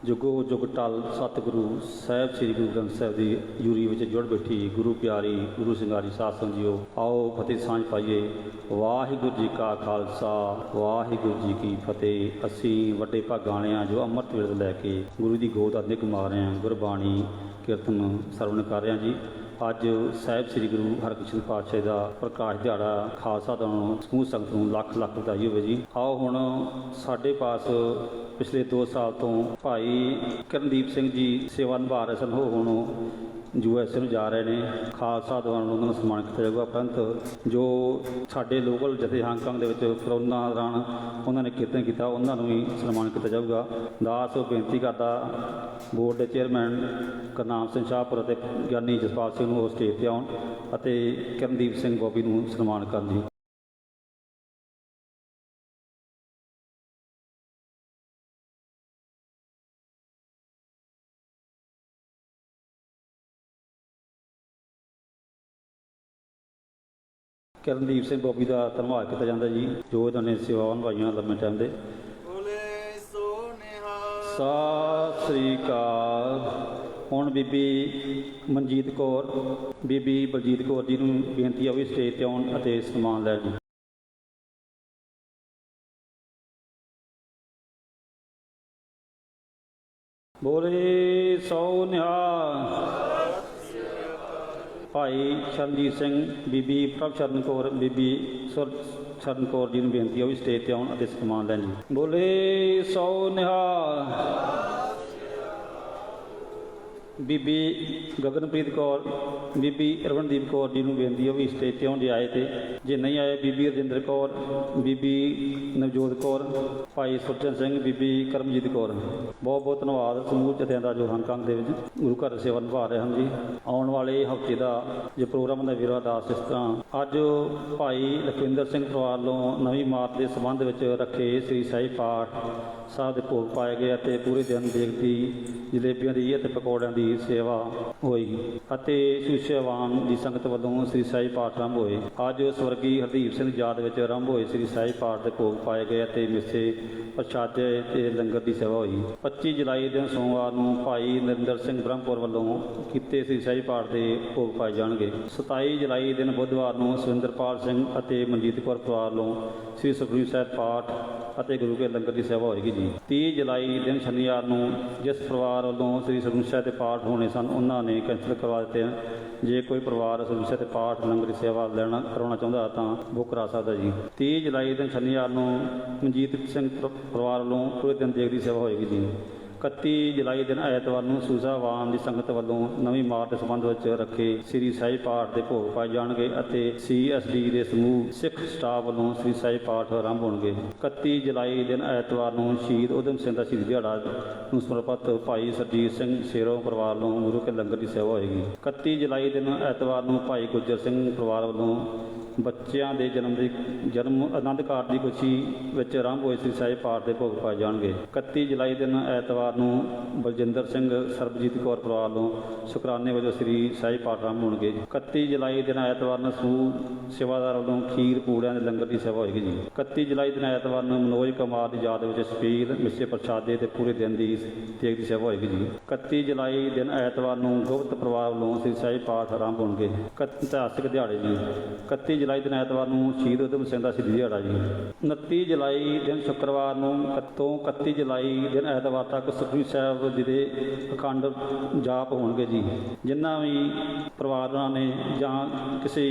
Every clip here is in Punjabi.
जुगो जुग टल सतगुरु साहिब श्री गुरु ग्रंथ साहिब की हजूरी में जुड़ बैठी गुरु प्यारी गुरु सिंगारी साध संगीओ। आओ फतेह सांझ पाइए। वाहिगुरू जी का खालसा वाहिगुरू जी की फतेह। असी वड्डे भागां वाले हां जो अमृत वेले लैके गुरु की गोद अद्ध घुमा रहे हैं, गुरबाणी कीर्तन सरवण कर रहे हैं जी। अज साहिब श्री गुरु हरकृष्ण पातशाह का प्रकाश दिहाड़ा, खालसा दलों समूह संगत नूं लख लख बधाई होवे जी। आओ हुण साडे पास पिछले 2 साल तो भाई किरणदीप सिंह जी सेवा निभा रहे सन, हुण USA ਨੂੰ ਜਾ ਰਹੇ ਨੇ। ਖਾਲਸਾ ਦੌਰਾਨ ਉਹਨਾਂ ਨੂੰ ਸਨਮਾਨ ਕੀਤਾ ਜਾਊਗਾ। ਉਪਰੰਤ ਜੋ ਸਾਡੇ ਲੋਕਲ ਜਥੇ ਹਾਂਗਕਾਂਗ ਦੇ ਵਿੱਚ ਕਰੋਨਾ ਦੌਰਾਨ ਉਹਨਾਂ ਨੇ ਕੀਰਤਨ ਕੀਤਾ, ਉਹਨਾਂ ਨੂੰ ਵੀ ਸਨਮਾਨ ਕੀਤਾ ਜਾਊਗਾ। ਦਾਸ ਬੇਨਤੀ ਕਰਦਾ ਬੋਰਡ ਦੇ ਚੇਅਰਮੈਨ ਕਰਨਾਮ ਸਿੰਘ ਸ਼ਾਹਪੁਰ ਅਤੇ ਗਿਆਨੀ ਜਸਪਾਲ ਸਿੰਘ ਨੂੰ ਉਹ ਸਟੇਜ 'ਤੇ ਆਉਣ ਅਤੇ ਕਿਰਨਦੀਪ ਸਿੰਘ ਬੋਬੀ ਨੂੰ ਸਨਮਾਨ ਕਰਨ ਜੀ। किरणदीप सिंह बॉबी का धन्यवाद किया जाता जी, जो इन्होंने सेवावां निभाइयां लंबे टाइम से। सत श्री अकाल। हुण बीबी मनजीत कौर बीबी बलजीत कौर जी नूं बेनती है भी स्टेज ते आउण अते सन्मान लैण जी। बोले सौ निहाल। भाई शरणजीत सिंह बीबी प्रभ शरण कौर बीबी सुर शरण कौर जी ने बेनती है भी स्टेज पर आउण अते सन्मान लैण जी। बोले सौ निहाल। बीबी गगनप्रीत कौर बीबी रवनदीप कौर जी ने बेनती है भी स्टेज पर आउण जे आए थे, जे नहीं आए बीबी रजिंदर कौर बीबी नवजोत कौर भाई सुरजन सिंह बीबी करमजीत कौर। बहुत बहुत धन्यवाद समूह जथियां दा जो हांगकांग दे विच गुरु घर सेवा निभा रहे हैं जी। आने वाले हफ्ते का जो प्रोग्राम का विरोध अरदास इस तरह अज भाई लखविंदर सिंह परिवार वालों नवीं मार्च के संबंध में रखे श्री साई पाठ साहब के भोग पाए गए और पूरे दिन देखती जलेबियां की और पकौड़ियां की सेवा हुई और सुशेवान की संगत वालों श्री साई पाठ आरंभ हुए। अज स्वर्गीय हरदीप सिंह याद में आरंभ हुए श्री साई पाठ के भोग पाए गए और मिस्से प्रशादे ते लंगर की सेवा हुई। 25 जुलाई दिन सोमवार को भाई नरिंदर सिंह ब्रह्मपुर वालों किते श्री साई पाठ के भोग पाए जाएंगे। 27 जुलाई दिन बुधवार को सुविंदरपाल सिंह और मनजीत कौर परिवार वालों श्री सुखमनी साहिब पाठ और गुरु के लंगर की सेवा होगी जी। 30 जुलाई दिन शनिवार को जिस परिवार वालों श्री सुखमनी साहिब के पाठ होने सन उन्होंने कैंसल करवा दिते हैं। जे कोई परिवार सुखमनी साहिब के पाठ लंगर की सेवा लेना करवाना चाहता तो बुक करा सकता जी। 30 जुलाई दिन शनिवार को मनजीत सिंह परिवार वालों पूरे दिन देख की सेवा होगी जी। 31 जुलाई दिन ऐतवार को सूजावान की संगत वालों नवीं मार्च के संबंध में रखे श्री साई पाठ के भोग पाए जाएंगे और CSD के समूह सिख स्टाफ वालों श्री साई पाठ आरंभ होंगे। 31 जुलाई दिन ऐतवार को शहीद उधम सिंह का शहीदी दिहाड़ा समर्पित भाई सरजीत सिंह शेरों परिवार वालों गुरु के लंगर की सेवा होगी। 31 जुलाई दिन ऐतवार को भाई गुज्जर सिंह परिवार वालों बच्चों के जन्म आनंद कार की खुशी में आरंभ हुए श्री साई पाठ के भोग पाए जाएंगे। 31 जुलाई दिन ऐतवार को बलजिंदर सिंह सरबजीत कौर परिवार वालों शुकराने वजों श्री साई पाठ आरंभ होंगे। 31 जुलाई दिन ऐतवार को समूह सेवादार वालों खीर पूड़ियां के लंगर की सेवा होगी जी। 31 जुलाई दिन ऐतवार को मनोज कुमार की याद में छपील मिस्से प्रशादे ते पूरे दिन की तेग की सेवा होगी जी। 31 जुलाई दिन ऐतवार को गुप्त परिवार वालों श्री साई पाठ आरंभ होंगे। इतिहासिक दिहाड़े जी। 31 जुलाई दिन ऐतवार को शहीद उधम सिंह का शहीदी दिहाड़ा जी। 29 जुलाई दिन शुक्रवार तो 31 जुलाई दिन ऐतवार तक सुखमनी साहिब जी के अखंड जाप होंगे जी। जिन्ना भी परिवार ने या किसी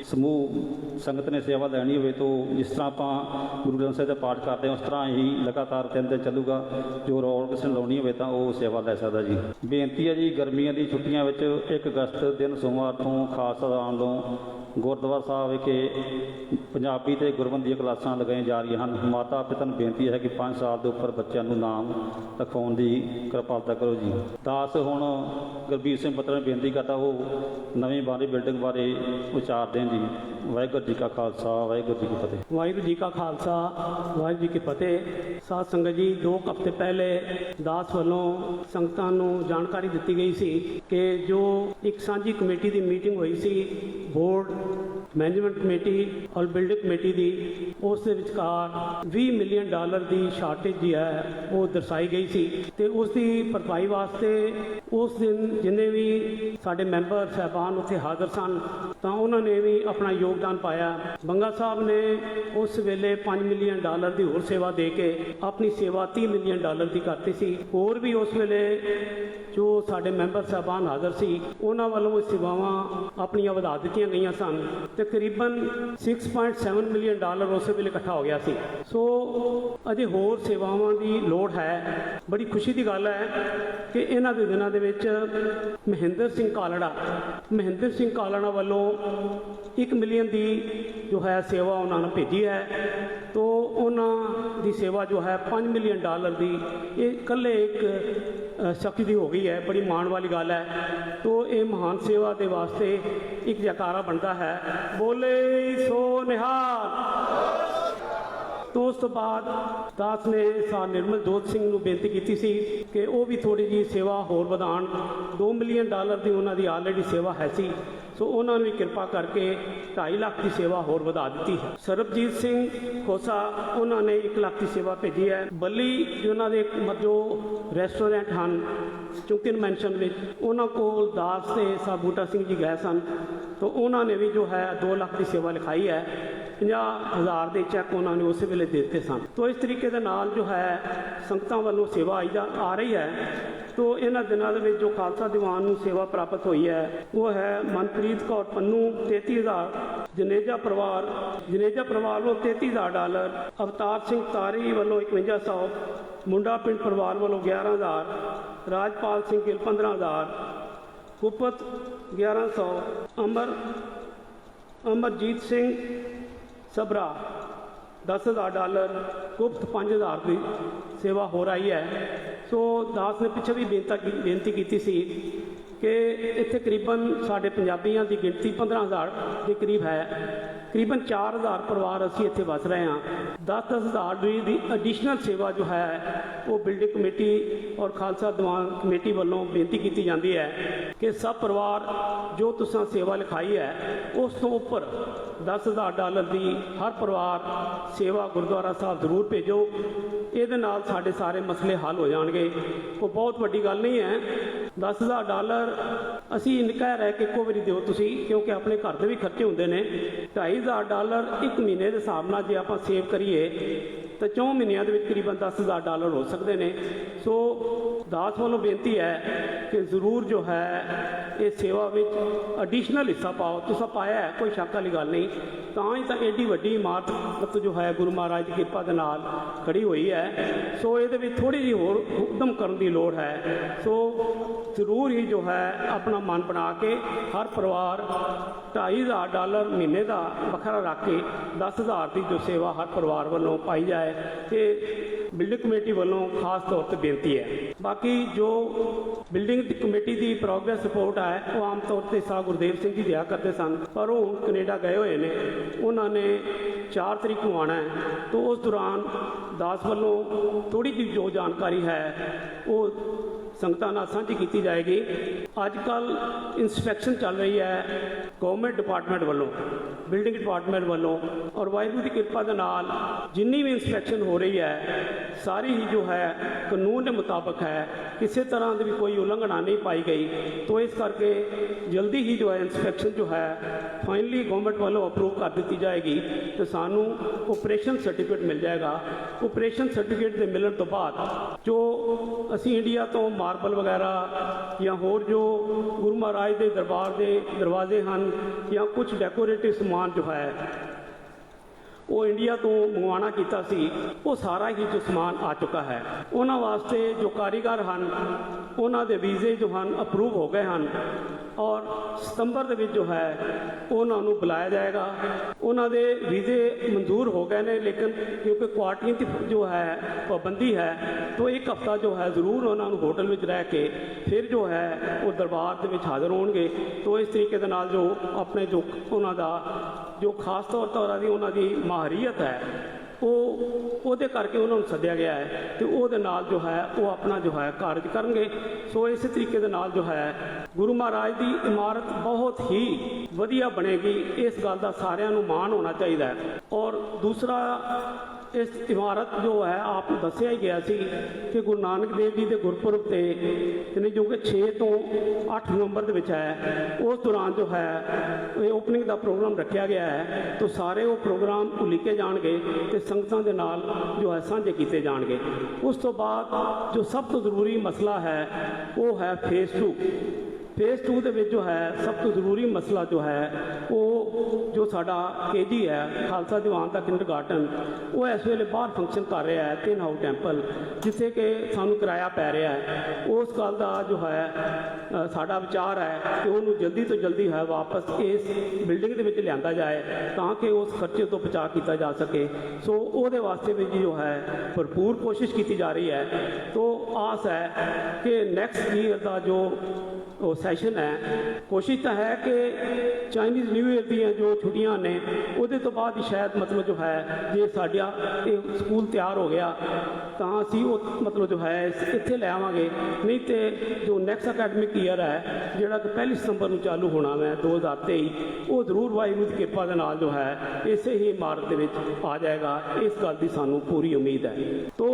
समूह संगत ने सेवा लैनी हो तो जिस तरह आप गुरु ग्रंथ साहिब का पाठ करते हैं उस तरह ही लगातार 3 दिन चलूगा। जो रौल किसी ने लानी हो तो वह सेवा लै सकता जी। बेनती है जी गर्मियों की छुट्टियों में 1 अगस्त दिन सोमवार तो खालसा दल वालों गुरुद्वारा साहब विखे पंजाबी ते गुरबंदी क्लासां लगाई जा रही हैं। माता पिता ने बेनती है कि 5 साल के उपर बच्चों को नाम लिखवाउण की कृपालता करो जी। दास हुण गुरबीर सिंह पत्र ने बेनती करता वो नवीं बारी बिल्डिंग बारे विचार दें जी। वाहिगुरू जी का खालसा वाहिगुरू जी की फतेह। वाहिगुरू जी का खालसा वाहिगुरू जी की फतेह। साध संगत जी 2 हफ्ते पहले दास वालों संगतां नूं जानकारी दी गई सी कि जो एक सांझी कमेटी की मीटिंग हुई सी बोर्ड ਮੈਨੇਜਮੈਂਟ ਕਮੇਟੀ ਔਰ ਬਿਲਡਿੰਗ ਕਮੇਟੀ ਦੀ ਉਸ ਦੇ ਵਿਚਕਾਰ $20 ਮਿਲੀਅਨ ਦੀ ਸ਼ਾਰਟੇਜ ਜੀ ਹੈ ਉਹ ਦਰਸਾਈ ਗਈ ਸੀ ਤੇ ਉਸ ਦੀ ਭਰਪਾਈ ਵਾਸਤੇ ਉਸ ਦਿਨ ਜਿੰਨੇ ਵੀ ਸਾਡੇ ਮੈਂਬਰ ਸਾਹਿਬਾਨ ਉੱਥੇ ਹਾਜ਼ਰ ਸਨ ਤਾਂ ਉਹਨਾਂ ਨੇ ਵੀ ਆਪਣਾ ਯੋਗਦਾਨ ਪਾਇਆ। ਬੰਗਾ ਸਾਹਿਬ ਨੇ ਉਸ ਵੇਲੇ $5 ਮਿਲੀਅਨ ਦੀ ਹੋਰ ਸੇਵਾ ਦੇ ਕੇ ਆਪਣੀ ਸੇਵਾ $30 ਮਿਲੀਅਨ ਦੀ ਕਰਤੀ ਸੀ। ਹੋਰ ਵੀ ਉਸ ਵੇਲੇ ਜੋ ਸਾਡੇ ਮੈਂਬਰ ਸਾਹਿਬਾਨ ਹਾਜ਼ਰ ਸੀ ਉਹਨਾਂ ਵੱਲੋਂ ਸੇਵਾਵਾਂ ਆਪਣੀਆਂ ਵਧਾ ਦਿੱਤੀਆਂ ਗਈਆਂ ਸਨ। ਤਕਰੀਬਨ $6.7 ਮਿਲੀਅਨ ਉਸੇ ਵੇਲੇ ਇਕੱਠਾ ਹੋ ਗਿਆ ਸੀ। ਸੋ ਅਜੇ ਹੋਰ ਸੇਵਾਵਾਂ ਦੀ ਲੋੜ ਹੈ। ਬੜੀ ਖੁਸ਼ੀ ਦੀ ਗੱਲ ਹੈ ਕਿ ਇਹਨਾਂ ਦੇ ਦਿਨਾਂ ਦੇ ਵਿੱਚ ਮਹਿੰਦਰ ਸਿੰਘ ਕਾਲੜਾ ਵੱਲੋਂ 1 ਮਿਲੀਅਨ ਦੀ ਜੋ ਹੈ ਸੇਵਾ ਉਹਨਾਂ ਨੂੰ ਭੇਜੀ ਹੈ। ਤੋ ਉਹਨਾਂ ਦੀ ਸੇਵਾ ਜੋ ਹੈ $5 ਮਿਲੀਅਨ ਦੀ ਇਹ ਇਕੱਲੇ ਇੱਕ ਸ਼ਖਸ ਦੀ ਹੋ ਗਈ ਹੈ। ਬੜੀ ਮਾਣ ਵਾਲੀ ਗੱਲ ਹੈ। ਤੋ ਇਹ ਮਹਾਨ ਸੇਵਾ ਦੇ ਵਾਸਤੇ ਇੱਕ ਜੈਕਾਰਾ ਬਣਦਾ ਹੈ, ਬੋਲੇ ਸੋ ਨਿਹਾਲ। तो उस तो बाद दास ने सर निर्मल जोत सिंह ਨੂੰ ਬੇਨਤੀ ਕੀਤੀ ਸੀ ਕਿ ਉਹ ਵੀ ਥੋੜੀ ਜੀ ਸੇਵਾ ਹੋਰ ਵਧਾਉਣ। $2 ਮਿਲੀਅਨ ਦੀ ਉਹਨਾਂ ਦੀ ਆਲਰੇਡੀ ਸੇਵਾ ਹੈ ਸੀ। ਸੋ ਉਹਨਾਂ ਨੂੰ ਵੀ ਕਿਰਪਾ ਕਰਕੇ 2.5 ਲੱਖ ਦੀ ਸੇਵਾ ਹੋਰ ਵਧਾ ਦਿੱਤੀ ਹੈ। ਸਰਬਜੀਤ ਸਿੰਘ ਖੋਸਾ ਉਹਨਾਂ ਨੇ 1 ਲੱਖ ਦੀ ਸੇਵਾ ਭੇਜੀ ਹੈ। ਬੱਲੀ ਜੋ ਉਹਨਾਂ ਦੇ ਜੋ ਰੈਸਟੋਰੈਂਟ ਹਨ ਚੁੰਕਿਨ ਮੈਂਸ਼ਨ ਵਿੱਚ, ਉਹਨਾਂ ਕੋਲ ਦਾਸ ਤੇ ਸਾਹਿਬ ਬੂਟਾ ਸਿੰਘ ਜੀ ਗਏ ਸਨ ਤਾਂ ਉਹਨਾਂ ਨੇ ਵੀ ਜੋ ਹੈ 2 ਲੱਖ ਦੀ ਸੇਵਾ ਲਿਖਾਈ ਹੈ। 50,000 ਦੇ ਚੈੱਕ ਉਹਨਾਂ ਨੇ ਉਸੇ ਵੇਲੇ ਦੇ ਦਿੱਤੇ ਸਨ। ਤੋ ਇਸ ਤਰੀਕੇ ਦੇ ਨਾਲ ਜੋ ਹੈ ਸੰਗਤਾਂ ਵੱਲੋਂ ਸੇਵਾ ਆ ਰਹੀ ਹੈ। ਤੋ ਇਹਨਾਂ ਦਿਨਾਂ ਦੇ ਵਿੱਚ ਜੋ ਖਾਲਸਾ ਦੀਵਾਨ ਨੂੰ ਸੇਵਾ ਪ੍ਰਾਪਤ ਹੋਈ ਹੈ ਉਹ ਹੈ ਮਨਪ੍ਰੀਤ ਕੌਰ ਪੰਨੂ 33,000, ਜਨੇਜਾ ਪਰਿਵਾਰ ਵੱਲੋਂ $33,000, ਅਵਤਾਰ ਸਿੰਘ ਤਾਰੀ ਵੱਲੋਂ 5100, ਮੁੰਡਾ ਪਿੰਡ ਪਰਿਵਾਰ ਵੱਲੋਂ 11,000, ਰਾਜਪਾਲ ਸਿੰਘ ਗਿੱਲ 15,000, ਕੁਪਤ 1100, ਅਮਰਜੀਤ ਸਿੰਘ ਸਬਰਾ $10,000, ਗੁਪਤ 5,000 ਦੀ ਸੇਵਾ ਹੋ ਰਹੀ ਹੈ। ਸੋ ਦਾਸ ਨੇ ਪਿੱਛੇ ਵੀ ਬੇਨਤੀ ਕੀਤੀ ਸੀ ਕਿ ਇੱਥੇ ਕਰੀਬਨ ਸਾਡੇ ਪੰਜਾਬੀਆਂ ਦੀ ਗਿਣਤੀ 15,000 ਦੇ ਕਰੀਬ ਹੈ। ਕਰੀਬਨ 4,000 ਪਰਿਵਾਰ ਅਸੀਂ ਇੱਥੇ ਵਸ ਰਹੇ ਹਾਂ। 10,000 ਦੀ ਐਡੀਸ਼ਨਲ ਸੇਵਾ ਜੋ ਹੈ ਉਹ ਬਿਲਡਿੰਗ ਕਮੇਟੀ ਔਰ ਖਾਲਸਾ ਦੀਵਾਨ ਕਮੇਟੀ ਵੱਲੋਂ ਬੇਨਤੀ ਕੀਤੀ ਜਾਂਦੀ ਹੈ ਕਿ ਸਭ ਪਰਿਵਾਰ ਜੋ ਤੁਸੀਂ ਸੇਵਾ ਲਿਖਾਈ ਹੈ ਉਸ ਤੋਂ ਉੱਪਰ $10,000 ਦੀ ਹਰ ਪਰਿਵਾਰ ਸੇਵਾ ਗੁਰਦੁਆਰਾ ਸਾਹਿਬ ਜ਼ਰੂਰ ਭੇਜੋ। ਇਹਦੇ ਨਾਲ ਸਾਡੇ ਸਾਰੇ ਮਸਲੇ ਹੱਲ ਹੋ ਜਾਣਗੇ। ਉਹ ਬਹੁਤ ਵੱਡੀ ਗੱਲ ਨਹੀਂ ਹੈ। $10,000 ਅਸੀਂ ਇੰਨ ਕਹਿ ਰਹੇ ਕਿ ਇੱਕੋ ਵਾਰੀ ਦਿਓ ਤੁਸੀਂ, ਕਿਉਂਕਿ ਆਪਣੇ ਘਰ ਦੇ ਵੀ ਖਰਚੇ ਹੁੰਦੇ ਨੇ। $2,500 ਇੱਕ ਮਹੀਨੇ ਦੇ ਹਿਸਾਬ ਨਾਲ ਜੇ ਆਪਾਂ ਸੇਵ ਕਰੀਏ ਤਾਂ 4 ਮਹੀਨਿਆਂ ਦੇ ਵਿੱਚ ਕਰੀਬਨ $10,000 ਹੋ ਸਕਦੇ ਨੇ। ਸੋ ਦਾਸ ਵੱਲੋਂ ਬੇਨਤੀ ਹੈ ਕਿ ਜ਼ਰੂਰ ਜੋ ਹੈ ਇਹ ਸੇਵਾ ਵਿੱਚ ਐਡੀਸ਼ਨਲ ਹਿੱਸਾ ਪਾਓ। ਤੁਸੀਂ ਪਾਇਆ ਹੈ, ਕੋਈ ਸ਼ੱਕ ਵਾਲੀ ਗੱਲ ਨਹੀਂ। ਤਾਂ ਹੀ ਤਾਂ ਐਡੀ ਵੱਡੀ ਇਮਾਰਤ ਜੋ ਹੈ ਗੁਰੂ ਮਹਾਰਾਜ ਦੀ ਕਿਰਪਾ ਦੇ ਨਾਲ ਖੜੀ ਹੋਈ ਹੈ। ਸੋ ਇਹਦੇ ਵਿੱਚ ਥੋੜੀ ਜਿਹੀ ਹੋਰ ਉਦਮ ਕਰਨ ਦੀ ਲੋੜ ਹੈ। ਸੋ ਜ਼ਰੂਰ ਹੀ ਜੋ ਹੈ ਆਪਣਾ ਮਨ ਬਣਾ ਕੇ ਹਰ ਪਰਿਵਾਰ $2,500 ਮਹੀਨੇ ਦਾ ਵੱਖਰਾ ਰੱਖ ਕੇ 10,000 ਦੀ ਜੋ ਸੇਵਾ ਹਰ ਪਰਿਵਾਰ ਵੱਲੋਂ ਪਾਈ ਜਾਏ ਤੇ ਬਿਲਡਿੰਗ ਕਮੇਟੀ ਵੱਲੋਂ ਖਾਸ ਤੌਰ ਤੇ ਬੇਨਤੀ ਹੈ। ਬਾਕੀ ਜੋ ਬਿਲਡਿੰਗ ਕਮੇਟੀ ਦੀ ਪ੍ਰੋਗਰੈਸ ਰਿਪੋਰਟ ਹੈ ਉਹ ਆਮ ਤੌਰ ਤੇ ਸਾਹਿਬ ਗੁਰਦੇਵ ਸਿੰਘ ਜੀ ਦਿਆ ਕਰਦੇ ਸਨ, ਪਰ ਉਹ ਹੁਣ ਕੈਨੇਡਾ ਗਏ ਹੋਏ ਨੇ। ਉਹਨਾਂ ਨੇ 4 ਤਰੀਕ ਨੂੰ ਆਉਣਾ ਹੈ। ਤਾਂ ਉਸ ਦੌਰਾਨ ਦਾਸ ਵੱਲੋਂ ਥੋੜੀ ਜਿਹੀ ਜੋ ਜਾਣਕਾਰੀ ਹੈ ਉਹ ਸੰਗਤਾਂ ਨਾਲ ਸਾਂਝੀ ਕੀਤੀ ਜਾਏਗੀ। ਅੱਜ ਕੱਲ੍ਹ ਇੰਸਪੈਕਸ਼ਨ ਚੱਲ ਰਹੀ ਹੈ ਗਵਰਨਮੈਂਟ ਡਿਪਾਰਟਮੈਂਟ ਵੱਲੋਂ, ਬਿਲਡਿੰਗ ਡਿਪਾਰਟਮੈਂਟ ਵੱਲੋਂ, ਔਰ ਵਾਹਿਗੁਰੂ ਦੀ ਕਿਰਪਾ ਦੇ ਨਾਲ ਜਿੰਨੀ ਵੀ ਇੰਸਪੈਕਸ਼ਨ ਹੋ ਰਹੀ ਹੈ ਸਾਰੀ ਹੀ ਜੋ ਹੈ ਕਾਨੂੰਨ ਦੇ ਮੁਤਾਬਕ ਹੈ। ਕਿਸੇ ਤਰ੍ਹਾਂ ਦੀ ਵੀ ਕੋਈ ਉਲੰਘਣਾ ਨਹੀਂ ਪਾਈ ਗਈ। तो इस करके जल्दी ही जो है इंस्पैक्शन जो है फाइनली गवर्नमेंट वालों अप्रूव कर दी जाएगी तो सानू ऑपरेशन सर्टिफिकेट मिल जाएगा। ऑपरेशन सर्टिफिकेट के मिलने तो बाद जो असी इंडिया तो मार्बल वगैरह या होर जो गुरु महाराज के दरबार के दरवाजे हैं या कुछ डेकोरेटिव समान जो है वो इंडिया तो मंगवाना किया सी, वो सारा ही जो समान आ चुका है। उन्होंने वास्ते जो कारीगर हैं उन्होंने वीजे जो हैं अप्रूव हो गए हैं और सितंबर के जो है उन्होंने बुलाया जाएगा। उन्होंने वीजे मंजूर हो गए हैं, लेकिन क्योंकि क्वारंटीन की जो है पाबंदी है तो एक हफ्ता जो है ज़रूर उन्होंने होटल में रह के फिर जो है वो दरबार के हाज़र होंगे। तो इस तरीके के नाल जो अपने जो उन्होंने जो खास तौर पर उन्होंने माहरीयत है ਉਹਦੇ ਕਰਕੇ ਉਹਨਾਂ ਨੂੰ ਸੱਦਿਆ ਗਿਆ ਹੈ ਤੇ ਉਹਦੇ ਨਾਲ ਜੋ ਹੈ ਉਹ ਆਪਣਾ ਜੋ ਹੈ ਕਾਰਜ ਕਰਨਗੇ। ਸੋ ਇਸੇ ਤਰੀਕੇ ਦੇ ਨਾਲ ਜੋ ਹੈ ਗੁਰੂ ਮਹਾਰਾਜ ਦੀ ਇਮਾਰਤ ਬਹੁਤ ਹੀ ਵਧੀਆ ਬਣੇਗੀ। ਇਸ ਗੱਲ ਦਾ ਸਾਰਿਆਂ ਨੂੰ ਮਾਣ ਹੋਣਾ ਚਾਹੀਦਾ ਹੈ। ਔਰ ਦੂਸਰਾ, ਇਸ ਇਮਾਰਤ ਜੋ ਹੈ ਆਪ ਨੂੰ ਦੱਸਿਆ ਹੀ ਗਿਆ ਸੀ ਕਿ ਗੁਰੂ ਨਾਨਕ ਦੇਵ ਜੀ ਦੇ ਗੁਰਪੁਰਬ ਤੇ ਯਾਨੀ ਜੋ ਕਿ 6 ਤੋਂ 8 ਨਵੰਬਰ ਦੇ ਵਿੱਚ ਹੈ, ਉਸ ਦੌਰਾਨ ਜੋ ਹੈ ਇਹ ਓਪਨਿੰਗ ਦਾ ਪ੍ਰੋਗਰਾਮ ਰੱਖਿਆ ਗਿਆ ਹੈ। ਤਾਂ ਸਾਰੇ ਉਹ ਪ੍ਰੋਗਰਾਮ ਉਲੀਕੇ ਜਾਣਗੇ ਤੇ ਸੰਗਤਾਂ ਦੇ ਨਾਲ ਜੋ ਹੈ ਸਾਂਝੇ ਕੀਤੇ ਜਾਣਗੇ। ਉਸ ਤੋਂ ਬਾਅਦ ਜੋ ਸਭ ਤੋਂ ਜ਼ਰੂਰੀ ਮਸਲਾ ਹੈ ਉਹ ਹੈ ਫੇਜ਼ 2। ਫੇਜ਼ 2 ਦੇ ਵਿੱਚ ਜੋ ਹੈ ਸਭ ਤੋਂ ਜ਼ਰੂਰੀ ਮਸਲਾ ਜੋ ਹੈ ਉਹ ਜੋ ਸਾਡਾ KG ਹੈ, ਖਾਲਸਾ ਦੀਵਾਨ ਦਾ ਕਿੰਡਰਗਾਰਟਨ, ਉਹ ਇਸ ਵੇਲੇ ਬਾਹਰ ਫੰਕਸ਼ਨ ਕਰ ਰਿਹਾ ਹੈ 3 ਹਾਊਸ ਟੈਂਪਲ, ਜਿੱਥੇ ਕਿ ਸਾਨੂੰ ਕਿਰਾਇਆ ਪੈ ਰਿਹਾ ਹੈ। ਉਸ ਗੱਲ ਦਾ ਜੋ ਹੈ ਸਾਡਾ ਵਿਚਾਰ ਹੈ ਕਿ ਉਹਨੂੰ ਜਲਦੀ ਤੋਂ ਜਲਦੀ ਹੈ ਵਾਪਸ ਇਸ ਬਿਲਡਿੰਗ ਦੇ ਵਿੱਚ ਲਿਆਂਦਾ ਜਾਏ ਤਾਂ ਕਿ ਉਸ ਖਰਚੇ ਤੋਂ ਬਚਾਅ ਕੀਤਾ ਜਾ ਸਕੇ। ਸੋ ਉਹਦੇ ਵਾਸਤੇ ਵੀ ਜੋ ਹੈ ਭਰਪੂਰ ਕੋਸ਼ਿਸ਼ ਕੀਤੀ ਜਾ ਰਹੀ ਹੈ। ਤੋ ਆਸ ਹੈ ਕਿ ਨੈਕਸਟ ਈਅਰ ਦਾ ਜੋ ਉਹ ਸੈਸ਼ਨ ਹੈ, ਕੋਸ਼ਿਸ਼ ਤਾਂ ਹੈ ਕਿ ਚਾਈਨੀਜ਼ ਨਿਊ ਈਅਰ ਦੀਆਂ ਜੋ ਛੁੱਟੀਆਂ ਨੇ ਉਹਦੇ ਤੋਂ ਬਾਅਦ ਹੀ ਸ਼ਾਇਦ ਮਤਲਬ ਜੋ ਹੈ ਜੇ ਸਾਡਾ ਇਹ ਸਕੂਲ ਤਿਆਰ ਹੋ ਗਿਆ ਤਾਂ ਅਸੀਂ ਉਹ ਮਤਲਬ ਜੋ ਹੈ ਇੱਥੇ ਲੈ ਆਵਾਂਗੇ। ਨਹੀਂ ਤੇ ਜੋ ਨੈਕਸਟ ਅਕੈਡਮਿਕ ਈਅਰ ਹੈ ਜਿਹੜਾ ਕਿ 1 ਸਤੰਬਰ ਨੂੰ ਚਾਲੂ ਹੋਣਾ ਹੈ 2023, ਉਹ ਜ਼ਰੂਰ ਵਾਹਿਗੁਰੂ ਦੀ ਕਿਰਪਾ ਦੇ ਨਾਲ ਜੋ ਹੈ ਇਸੇ ਹੀ ਇਮਾਰਤ ਦੇ ਵਿੱਚ ਆ ਜਾਏਗਾ। ਇਸ ਗੱਲ ਦੀ ਸਾਨੂੰ ਪੂਰੀ ਉਮੀਦ ਹੈ। ਤੋ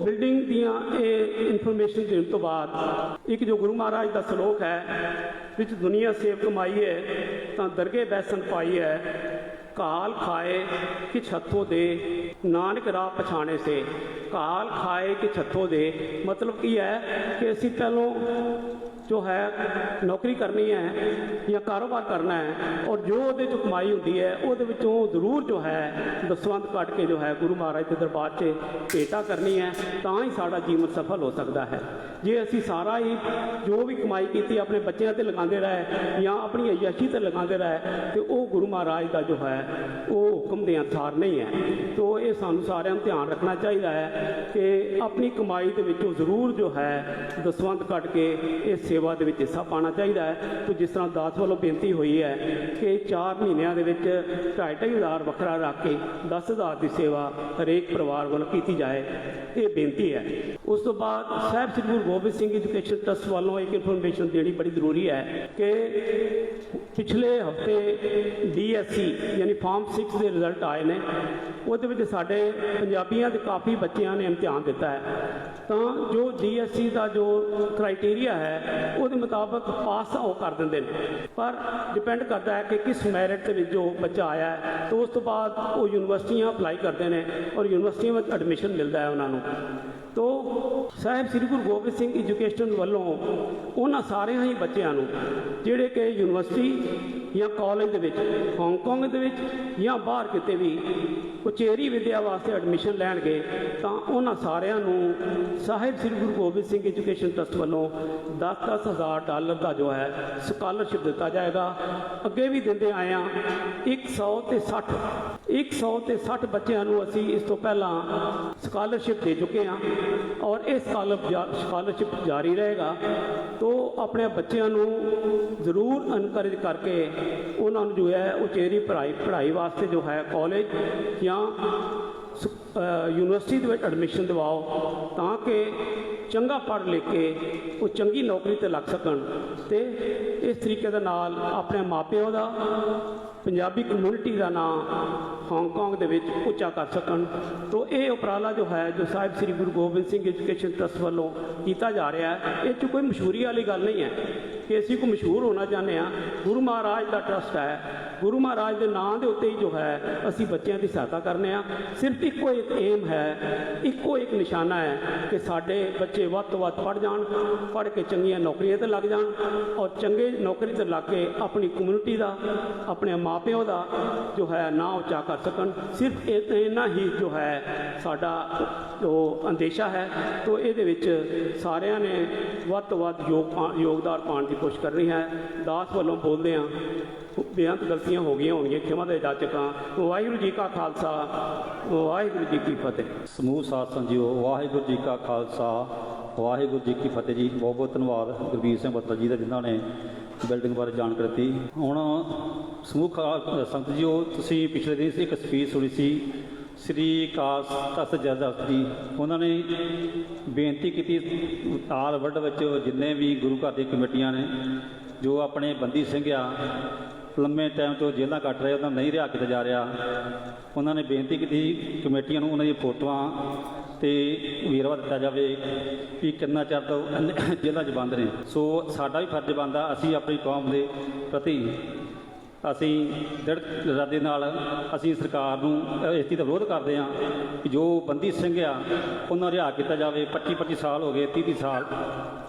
ਬਿਲਡਿੰਗ ਦੀਆਂ ਇਹ ਇਨਫੋਰਮੇਸ਼ਨ ਦੇਣ ਤੋਂ ਬਾਅਦ ਇੱਕ ਜੋ ਗੁਰੂ ਮਹਾਰਾਜ ਦਾ ਸ਼ਲੋਕ ਹੈ ਵਿੱਚ ਦੁਨੀਆ ਸੇਵ ਕਮਾਈ ਹੈ ਤਾਂ ਦਰਗੇ ਬੈਸਨ ਪਾਈ ਹੈ, ਕਾਲ ਖਾਏ ਕਿ ਛੱਤੋਂ ਦੇ ਨਾਨਕ ਰਾਹ ਪਛਾਣੇ ਸੇ। ਕਾਲ ਖਾਏ ਕਿ ਛੱਤੋਂ ਦੇ ਮਤਲਬ ਕੀ ਹੈ ਕਿ ਅਸੀਂ ਪਹਿਲੋਂ ਜੋ ਹੈ ਨੌਕਰੀ ਕਰਨੀ ਹੈ ਜਾਂ ਕਾਰੋਬਾਰ ਕਰਨਾ ਹੈ ਔਰ ਜੋ ਉਹਦੇ 'ਚੋਂ ਕਮਾਈ ਹੁੰਦੀ ਹੈ ਉਹਦੇ ਵਿੱਚੋਂ ਜ਼ਰੂਰ ਜੋ ਹੈ ਦਸਵੰਧ ਕੱਢ ਕੇ ਜੋ ਹੈ ਗੁਰੂ ਮਹਾਰਾਜ ਦੇ ਦਰਬਾਰ 'ਚ ਭੇਟਾ ਕਰਨੀ ਹੈ, ਤਾਂ ਹੀ ਸਾਡਾ ਜੀਵਨ ਸਫਲ ਹੋ ਸਕਦਾ ਹੈ। ਜੇ ਅਸੀਂ ਸਾਰਾ ਹੀ ਜੋ ਵੀ ਕਮਾਈ ਕੀਤੀ ਆਪਣੇ ਬੱਚਿਆਂ 'ਤੇ ਲਗਾਉਂਦੇ ਰਹੇ ਜਾਂ ਆਪਣੀ ਅਯਾਸ਼ੀ 'ਤੇ ਲਗਾਉਂਦੇ ਰਹੇ ਤੇ ਉਹ ਗੁਰੂ ਮਹਾਰਾਜ ਦਾ ਜੋ ਹੈ ਉਹ ਹੁਕਮ ਦੇ ਅਨੁਸਾਰ ਨਹੀਂ ਹੈ। ਤੋ ਇਹ ਸਾਨੂੰ ਸਾਰਿਆਂ ਨੂੰ ਧਿਆਨ ਰੱਖਣਾ ਚਾਹੀਦਾ ਹੈ ਕਿ ਆਪਣੀ ਕਮਾਈ ਦੇ ਵਿੱਚੋਂ ਜ਼ਰੂਰ ਜੋ ਹੈ ਦਸਵੰਧ ਕੱਢ ਕੇ ਇਸ ਸੇਵਾ ਦੇ ਵਿੱਚ ਹਿੱਸਾ ਪਾਉਣਾ ਚਾਹੀਦਾ ਹੈ। ਤੋ ਜਿਸ ਤਰ੍ਹਾਂ ਦਾਸ ਵੱਲੋਂ ਬੇਨਤੀ ਹੋਈ ਹੈ ਕਿ 4 ਮਹੀਨਿਆਂ ਦੇ ਵਿੱਚ 2,500 ਵੱਖਰਾ ਰੱਖ ਕੇ 10,000 ਦੀ ਸੇਵਾ ਹਰੇਕ ਪਰਿਵਾਰ ਵੱਲੋਂ ਕੀਤੀ ਜਾਏ, ਇਹ ਬੇਨਤੀ ਹੈ। ਉਸ ਤੋਂ ਬਾਅਦ ਸਾਹਿਬ ਸ੍ਰੀ ਗੁਰੂ ਗੋਬਿੰਦ ਸਿੰਘ ਐਜੂਕੇਸ਼ਨ ਟਰਸਟ ਵੱਲੋਂ ਇੱਕ ਇਨਫੋਰਮੇਸ਼ਨ ਦੇਣੀ ਬੜੀ ਜ਼ਰੂਰੀ ਹੈ ਕਿ ਪਿਛਲੇ ਹਫਤੇ DSC ਯਾਨੀ ਫਾਰਮ 6 ਦੇ ਰਿਜ਼ਲਟ ਆਏ ਨੇ। ਉਹਦੇ ਵਿੱਚ ਸਾਡੇ ਪੰਜਾਬੀਆਂ ਦੇ ਕਾਫੀ ਬੱਚਿਆਂ ਨੇ ਇਮਤਿਹਾਨ ਦਿੱਤਾ ਹੈ। ਤਾਂ ਜੋ DSC ਦਾ ਜੋ ਕ੍ਰਾਈਟੇਰੀਆ ਹੈ ਉਹਦੇ ਮੁਤਾਬਕ ਪਾਸ ਉਹ ਕਰ ਦਿੰਦੇ ਨੇ, ਪਰ ਡਿਪੈਂਡ ਕਰਦਾ ਹੈ ਕਿ ਕਿਸ ਮੈਰਿਟ ਦੇ ਵਿੱਚ ਜੋ ਬੱਚਾ ਆਇਆ ਹੈ। ਤਾਂ ਉਸ ਤੋਂ ਬਾਅਦ ਉਹ ਯੂਨੀਵਰਸਿਟੀਆਂ ਅਪਲਾਈ ਕਰਦੇ ਨੇ ਔਰ ਯੂਨੀਵਰਸਿਟੀਆਂ ਵਿੱਚ ਐਡਮਿਸ਼ਨ ਮਿਲਦਾ ਹੈ ਉਹਨਾਂ ਨੂੰ। ਤੋ ਸਾਹਿਬ ਸ੍ਰੀ ਗੁਰੂ ਗੋਬਿੰਦ ਸਿੰਘ ਐਜੂਕੇਸ਼ਨ ਵੱਲੋਂ ਉਹਨਾਂ ਸਾਰਿਆਂ ਹੀ ਬੱਚਿਆਂ ਨੂੰ ਜਿਹੜੇ ਕਿ ਯੂਨੀਵਰਸਿਟੀ ਜਾਂ ਕਾਲਜ ਦੇ ਵਿੱਚ, ਹਾਂਗਕਾਂਗ ਦੇ ਵਿੱਚ ਜਾਂ ਬਾਹਰ ਕਿਤੇ ਵੀ ਉਚੇਰੀ ਵਿੱਦਿਆ ਵਾਸਤੇ ਐਡਮਿਸ਼ਨ ਲੈਣਗੇ, ਤਾਂ ਉਹਨਾਂ ਸਾਰਿਆਂ ਨੂੰ ਸਾਹਿਬ ਸ੍ਰੀ ਗੁਰੂ ਗੋਬਿੰਦ ਸਿੰਘ ਐਜੂਕੇਸ਼ਨ ਟਰਸਟ ਵੱਲੋਂ $10,000 ਦਾ ਜੋ ਹੈ ਸਕਾਲਰਸ਼ਿਪ ਦਿੱਤਾ ਜਾਏਗਾ। ਅੱਗੇ ਵੀ ਦਿੰਦੇ ਆਏ ਹਾਂ। 160 ਬੱਚਿਆਂ ਨੂੰ ਅਸੀਂ ਇਸ ਤੋਂ ਪਹਿਲਾਂ ਸਕਾਲਰਸ਼ਿਪ ਦੇ ਚੁੱਕੇ ਹਾਂ ਔਰ ਇਹ ਸਕਾਲਰਸ਼ਿਪ ਜਾਰੀ ਰਹੇਗਾ। ਤੋ ਆਪਣੇ ਬੱਚਿਆਂ ਨੂੰ ਜ਼ਰੂਰ ਐਨਕਰੇਜ ਕਰਕੇ ਉਹਨਾਂ ਨੂੰ ਜੋ ਹੈ ਉਚੇਰੀ ਪੜ੍ਹਾਈ ਵਾਸਤੇ ਜੋ ਹੈ ਕਾਲਜ ਜਾਂ ਯੂਨੀਵਰਸਿਟੀ ਦੇ ਵਿੱਚ ਐਡਮਿਸ਼ਨ ਦਿਵਾਓ, ਤਾਂ ਕਿ ਚੰਗਾ ਪੜ੍ਹ ਲਿਖ ਕੇ ਉਹ ਚੰਗੀ ਨੌਕਰੀ 'ਤੇ ਲੱਗ ਸਕਣ ਤੇ ਇਸ ਤਰੀਕੇ ਦੇ ਨਾਲ ਆਪਣੇ ਮਾਪਿਆਂ ਦਾ, ਪੰਜਾਬੀ ਕਮਿਊਨਿਟੀ ਦਾ ਨਾਂ ਹਾਂਗਕਾਂਗ ਦੇ ਵਿੱਚ ਉੱਚਾ ਕਰ ਸਕਣ। ਤੋ ਇਹ ਉਪਰਾਲਾ ਜੋ ਹੈ ਜੋ ਸਾਹਿਬ ਸ੍ਰੀ ਗੁਰੂ ਗੋਬਿੰਦ ਸਿੰਘ ਐਜੂਕੇਸ਼ਨ ਟਰਸਟ ਵੱਲੋਂ ਕੀਤਾ ਜਾ ਰਿਹਾ ਹੈ, ਇਹ 'ਚ ਕੋਈ ਮਸ਼ਹੂਰੀ ਵਾਲੀ ਗੱਲ ਨਹੀਂ ਹੈ ਕਿ ਅਸੀਂ ਕੋਈ ਮਸ਼ਹੂਰ ਹੋਣਾ ਚਾਹੁੰਦੇ ਹਾਂ। ਗੁਰੂ ਮਹਾਰਾਜ ਦਾ ਟਰਸਟ ਹੈ, ਗੁਰੂ ਮਹਾਰਾਜ ਦੇ ਨਾਂ ਦੇ ਉੱਤੇ ਹੀ ਜੋ ਹੈ ਅਸੀਂ ਬੱਚਿਆਂ ਦੀ ਸਹਾਇਤਾ ਕਰਨੇ ਆ। ਸਿਰਫ ਇੱਕੋ ਇੱਕ ਏਮ ਹੈ, ਇੱਕੋ ਇੱਕ ਨਿਸ਼ਾਨਾ ਹੈ ਕਿ ਸਾਡੇ ਬੱਚੇ ਵੱਧ ਤੋਂ ਵੱਧ ਪੜ੍ਹ ਜਾਣ, ਪੜ੍ਹ ਕੇ ਚੰਗੀਆਂ ਨੌਕਰੀਆਂ 'ਤੇ ਲੱਗ ਜਾਣ ਔਰ ਚੰਗੇ ਨੌਕਰੀ 'ਤੇ ਲੱਗ ਕੇ ਆਪਣੀ ਕਮਿਊਨਿਟੀ ਦਾ, ਆਪਣੇ ਮਾਪਿਆਂ ਦਾ ਜੋ ਹੈ ਨਾਂ ਉੱਚਾ ਕਰ ਸਕਣ। ਸਿਰਫ ਇੰਨਾ ਹੀ ਜੋ ਹੈ ਸਾਡਾ ਜੋ ਅੰਦੇਸ਼ਾ ਹੈ। ਤੋ ਇਹਦੇ ਵਿੱਚ ਸਾਰਿਆਂ ਨੇ ਵੱਧ ਤੋਂ ਵੱਧ ਯੋਗਦਾਨ ਪਾਉਣ ਦੀ ਕੋਸ਼ਿਸ਼ ਕਰਨੀ ਹੈ। ਦਾਸ ਵੱਲੋਂ ਬੋਲਦੇ ਹਾਂ, ਬੇਅੰਤ ਗਲਤੀਆਂ ਹੋ ਗਈਆਂ ਹੋਣਗੀਆਂ, ਖਿਮਾ ਦੇ ਜਾਚਕਾਂ। ਵਾਹਿਗੁਰੂ ਜੀ ਕਾ ਖਾਲਸਾ, ਵਾਹਿਗੁਰੂ ਜੀ ਕੀ ਫਤਿਹ। ਸਮੂਹ ਸਾਧ ਸੰਜੀਓ, ਵਾਹਿਗੁਰੂ ਜੀ ਕਾ ਖਾਲਸਾ, ਵਾਹਿਗੁਰੂ ਜੀ ਕੀ ਫਤਿਹ ਜੀ। ਬਹੁਤ ਬਹੁਤ ਧੰਨਵਾਦ ਗੁਰਬੀਰ ਸਿੰਘ ਬੱਤਲ ਜੀ ਦਾ, ਜਿਨ੍ਹਾਂ ਨੇ ਬਿਲਡਿੰਗ ਬਾਰੇ ਜਾਣਕਾਰੀ ਦਿੱਤੀ। ਹੁਣ ਸਮੂਹ ਸੰਗਤ ਜੀਓ, ਤੁਸੀਂ ਪਿਛਲੇ ਦਿਨ ਇੱਕ ਸਪੀਚ ਸੁਣੀ ਸੀ ਸ੍ਰੀ ਅਕਾਲ ਤਖਤ ਜਥੇਦਾਰ ਜੀ ਉਹਨਾਂ ਨੇ ਬੇਨਤੀ ਕੀਤੀ ਆਲ ਵਰਲਡ ਵਿੱਚ ਜਿੰਨੇ ਵੀ ਗੁਰੂ ਘਰ ਦੀਆਂ ਕਮੇਟੀਆਂ ਨੇ ਜੋ ਆਪਣੇ ਬੰਦੀ ਸਿੰਘ ਆ ਲੰਮੇ ਟਾਈਮ ਤੋਂ ਜੇਲ੍ਹਾਂ ਕੱਟ ਰਹੇ ਉਹਨਾਂ ਨੂੰ ਨਹੀਂ ਰਿਹਾ ਕੀਤਾ ਜਾ ਰਿਹਾ, ਉਹਨਾਂ ਨੇ ਬੇਨਤੀ ਕੀਤੀ ਕਮੇਟੀਆਂ ਨੂੰ ਉਹਨਾਂ ਦੀਆਂ ਫੋਟੋਆਂ ਤੇ ਵੇਰਵਾ ਦਿੱਤਾ ਜਾਵੇ ਕਿ ਕਿੰਨਾ ਚਿਰ ਤੋਂ ਜੇਲ੍ਹਾਂ 'ਚ ਬੰਦ ਨੇ। ਸੋ ਸਾਡਾ ਵੀ ਫਰਜ਼ ਬਣਦਾ, ਅਸੀਂ ਆਪਣੀ ਕੌਮ ਦੇ ਪ੍ਰਤੀ ਅਸੀਂ ਦ੍ਰਿੜ ਇਰਾਦੇ ਨਾਲ ਅਸੀਂ ਸਰਕਾਰ ਨੂੰ ਇਸ ਚੀਜ਼ ਦਾ ਵਿਰੋਧ ਕਰਦੇ ਹਾਂ ਕਿ ਜੋ ਬੰਦੀ ਸਿੰਘ ਆ ਉਹਨਾਂ ਨੂੰ ਰਿਹਾ ਕੀਤਾ ਜਾਵੇ। 25 ਸਾਲ ਹੋ ਗਏ, 30 ਸਾਲ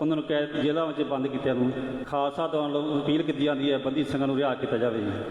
ਉਹਨਾਂ ਨੂੰ ਕੈਦ ਜੇਲ੍ਹਾਂ ਵਿੱਚ ਬੰਦ ਕੀਤਿਆਂ ਨੂੰ। ਖਾਲਸਾ ਦੌਰਾਨ ਲੋਕ ਅਪੀਲ ਕੀਤੀ ਜਾਂਦੀ ਹੈ ਬੰਦੀ ਸਿੰਘਾਂ ਨੂੰ ਰਿਹਾ ਕੀਤਾ ਜਾਵੇ।